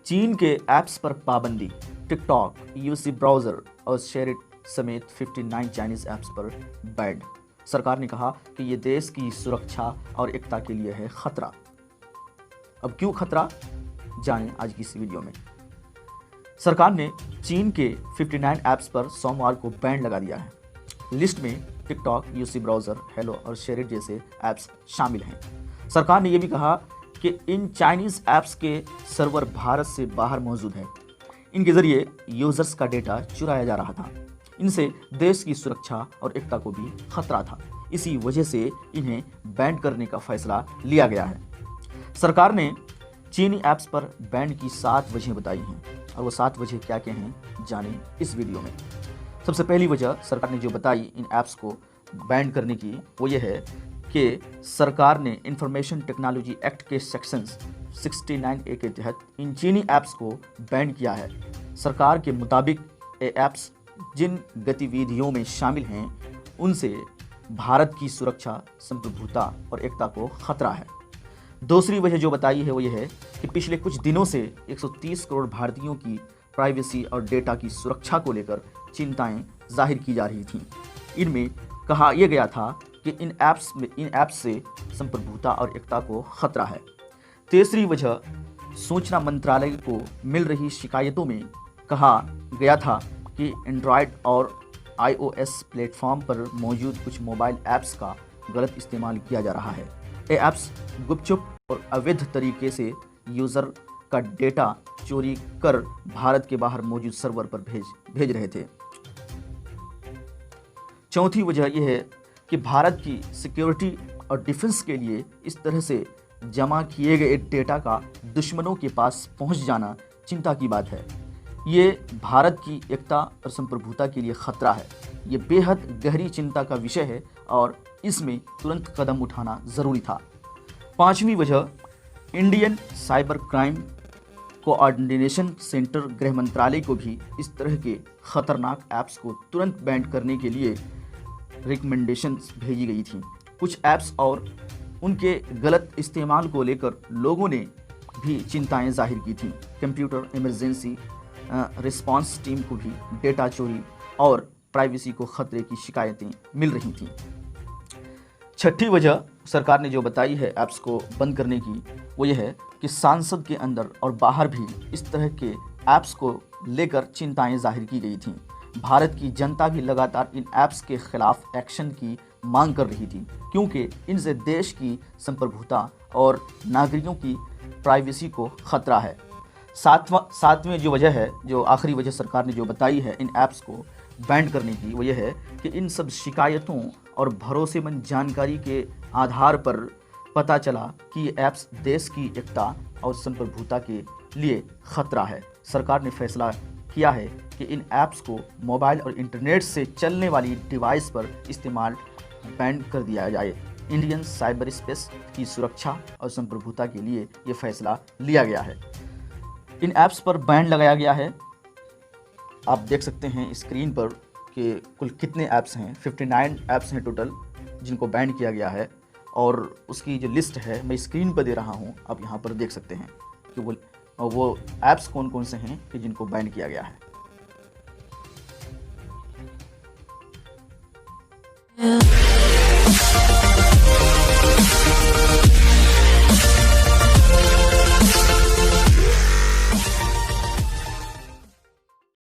चीन के ऐप्स पर पाबंदी, टिकटॉक, यूसी ब्राउज़र और शेयरिट समेत 59 चाइनीज़ ऐप्स पर बैन। सरकार ने कहा कि ये देश की सुरक्षा और एकता के लिए है खतरा। अब क्यों खतरा, जानें आज की इस वीडियो में। सरकार ने चीन के 59 ऐप्स पर सोमवार को बैन लगा दिया है। लिस्ट में टिकटॉक, यूसी ब्राउज़र, हेलो और शेयरिट जैसे ऐप्स शामिल हैं। सरकार ने यह भी कहा कि इन चाइनीज़ ऐप्स के सर्वर भारत से बाहर मौजूद हैं। इनके ज़रिए यूज़र्स का डेटा चुराया जा रहा था। इनसे देश की सुरक्षा और एकता को भी खतरा था। इसी वजह से इन्हें बैन करने का फैसला लिया गया है। सरकार ने चीनी ऐप्स पर बैन की 7 वजह बताई हैं, और वो 7 वजह क्या क्या हैं, जानें इस वीडियो में। सबसे पहली वजह सरकार ने जो बताई इन ऐप्स को बैन करने की, वो ये है कि सरकार ने इंफॉर्मेशन टेक्नोलॉजी एक्ट के सेक्शन 69A के तहत इन चीनी ऐप्स को बैन किया है। सरकार के मुताबिक ये ऐप्स जिन गतिविधियों में शामिल हैं उनसे भारत की सुरक्षा, संप्रभुता और एकता को खतरा है। दूसरी वजह जो बताई है वो ये है कि पिछले कुछ दिनों से 130 करोड़ भारतीयों की प्राइवेसी और डेटा की सुरक्षा को लेकर चिंताएं जाहिर की जा रही थीं। इनमें कहा यह गया था कि इन ऐप्स से संप्रभुता और एकता को खतरा है। तीसरी वजह, सूचना मंत्रालय को मिल रही शिकायतों में कहा गया था कि एंड्रॉयड और iOS प्लेटफॉर्म पर मौजूद कुछ मोबाइल ऐप्स का गलत इस्तेमाल किया जा रहा है। ये ऐप्स गुपचुप और अवैध तरीके से यूज़र का डेटा चोरी कर भारत के बाहर मौजूद सर्वर पर भेज रहे थे। चौथी वजह यह है कि भारत की सिक्योरिटी और डिफेंस के लिए इस तरह से जमा किए गए डेटा का दुश्मनों के पास पहुंच जाना चिंता की बात है। ये भारत की एकता और संप्रभुता के लिए खतरा है। ये बेहद गहरी चिंता का विषय है और इसमें तुरंत कदम उठाना ज़रूरी था। पांचवी वजह, Indian cyber crime coordination centre गृह मंत्रालय को भी इस तरह के खतरनाक ऐप्स को तुरंत बैन करने के लिए रिकमेंडेशंस भेजी गई थी। कुछ ऐप्स और उनके गलत इस्तेमाल को लेकर लोगों ने भी चिंताएं जाहिर की थी। कंप्यूटर इमरजेंसी रिस्पांस टीम को भी डेटा चोरी और प्राइवेसी को खतरे की शिकायतें मिल रही थीं। छठी वजह सरकार ने जो बताई है ऐप्स को बंद करने की, वो ये है कि सांसद के अंदर और बाहर भी इस तरह के ऐप्स को लेकर चिंताएं जाहिर की गई थीं। भारत की जनता भी लगातार इन ऐप्स के खिलाफ एक्शन की मांग कर रही थी, क्योंकि इनसे देश की संप्रभुता और नागरिकों की प्राइवेसी को खतरा है। सातवें जो वजह है, जो आखिरी वजह सरकार ने जो बताई है इन ऐप्स को बैन करने की, वो ये है कि इन सब शिकायतों और भरोसेमंद जानकारी के आधार पर पता चला कि ये ऐप्स देश की एकता और संप्रभुता के लिए खतरा है। सरकार ने फैसला किया है कि इन ऐप्स को मोबाइल और इंटरनेट से चलने वाली डिवाइस पर इस्तेमाल बैन कर दिया जाए। इंडियन साइबर स्पेस की सुरक्षा और संप्रभुता के लिए ये फैसला लिया गया है। इन ऐप्स पर बैन लगाया गया है। आप देख सकते हैं स्क्रीन पर कि कुल कितने ऐप्स हैं। 59 ऐप्स हैं टोटल जिनको बैन किया गया है, और उसकी जो लिस्ट है मैं स्क्रीन पर दे रहा हूं। आप यहां पर देख सकते हैं कि वो ऐप्स कौन कौन से हैं कि जिनको बैन किया गया है।